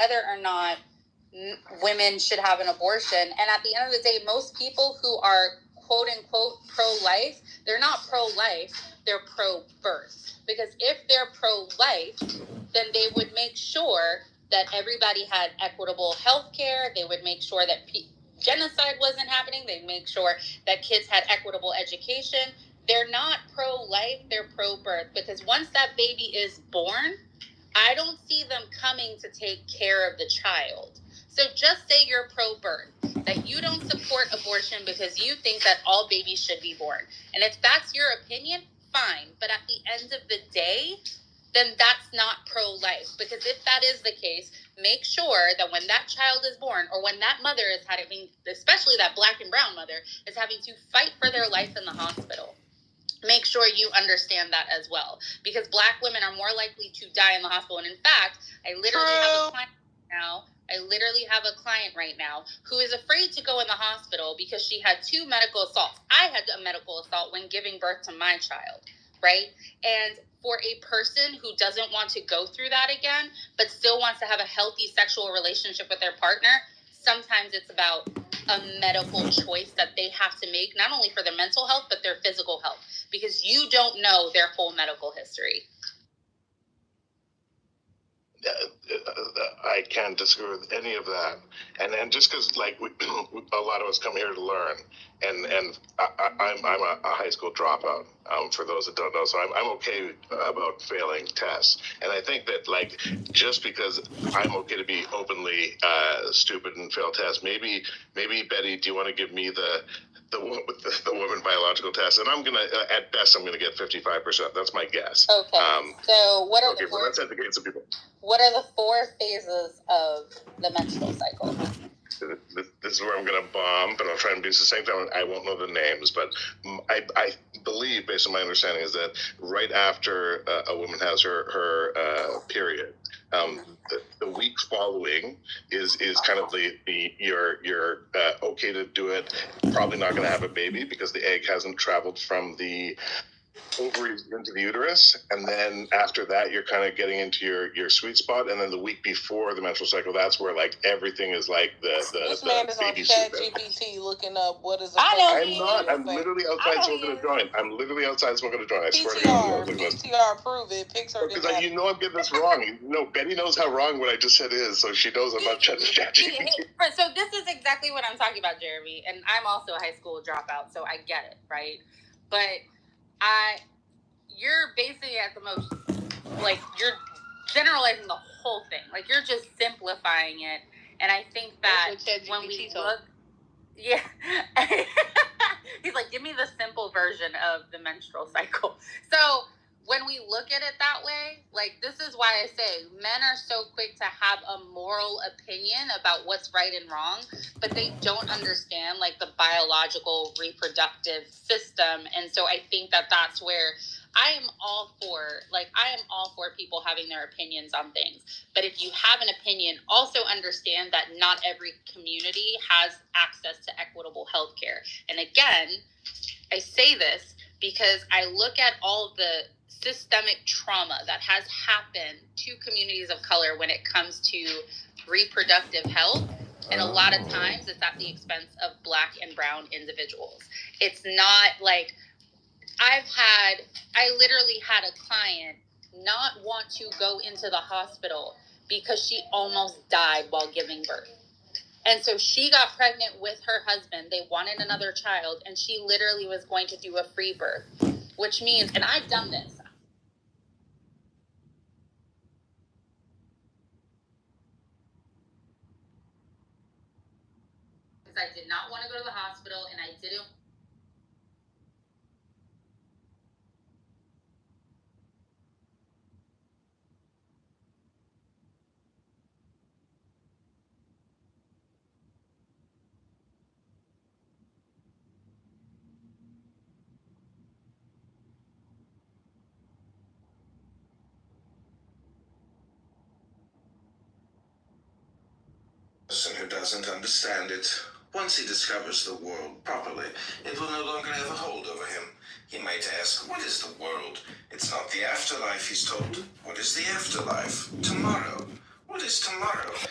whether or not women should have an abortion. And at the end of the day, most people who are quote unquote pro-life, they're not pro-life, they're pro-birth. Because if they're pro-life, then they would make sure that everybody had equitable health care. They would make sure that genocide wasn't happening. They'd make sure that kids had equitable education. They're not pro-life, they're pro-birth. Because once that baby is born, I don't see them coming to take care of the child. So just say you're pro-birth, that you don't support abortion because you think that all babies should be born. And if that's your opinion, fine. But at the end of the day, then that's not pro-life. Because if that is the case, make sure that when that child is born, or when that mother is having, especially that black and brown mother, is having to fight for their life in the hospital, make sure you understand that as well. Because black women are more likely to die in the hospital. And in fact, I literally have a client right now who is afraid to go in the hospital because she had 2 medical assaults. I had a medical assault when giving birth to my child, right? And for a person who doesn't want to go through that again, but still wants to have a healthy sexual relationship with their partner, sometimes it's about a medical choice that they have to make, not only for their mental health, but their physical health, because you don't know their whole medical history. I can't disagree with any of that, and just because like a lot of us come here to learn, and I'm a high school dropout. For those that don't know, so I'm okay about failing tests, and I think that like just because I'm okay to be openly stupid and fail tests, maybe Betty, do you want to give me the woman biological test? And I'm gonna at best I'm gonna get 55%. That's my guess. Okay. So what are let's educate some people. What are the 4 phases of the menstrual cycle? This is where I'm going to bomb, but I'll try and be succinct. I won't know the names, but I believe, based on my understanding, is that right after a woman has her period, the week following is kind of you're okay to do it. Probably not going to have a baby because the egg hasn't traveled from the ovaries into the uterus, and then after that you're kind of getting into your sweet spot, and then the week before the menstrual cycle, that's where like everything is like this man is on ChatGPT looking up what is I'm literally outside smoking a joint. I swear to God. PTR prove it. Pixar because I'm getting this wrong. Betty knows how wrong what I just said is, so she knows I'm not ChatGPT. So this is exactly what I'm talking about, Jeremy, and I'm also a high school dropout, so I get it, right? But you're basing it at the most, like, you're generalizing the whole thing. Like, you're just simplifying it. And I think that when we look, yeah, he's like, give me the simple version of the menstrual cycle. So when we look at it that way, like, this is why I say men are so quick to have a moral opinion about what's right and wrong, but they don't understand, like, the biological reproductive system. And so I think that that's where I am all for people having their opinions on things. But if you have an opinion, also understand that not every community has access to equitable health care. And again, I say this because I look at all the systemic trauma that has happened to communities of color when it comes to reproductive health. And a lot of times it's at the expense of Black and brown individuals. It's not like I literally had a client not want to go into the hospital because she almost died while giving birth. And so she got pregnant with her husband. They wanted another child, and she literally was going to do a free birth, which means, and I've done this. Because I did not want to go to the hospital, and I didn't. Person who doesn't understand it. Once he discovers the world properly, it will no longer have a hold over him. He might ask, what is the world? It's not the afterlife, he's told. What is the afterlife? Tomorrow. What is tomorrow?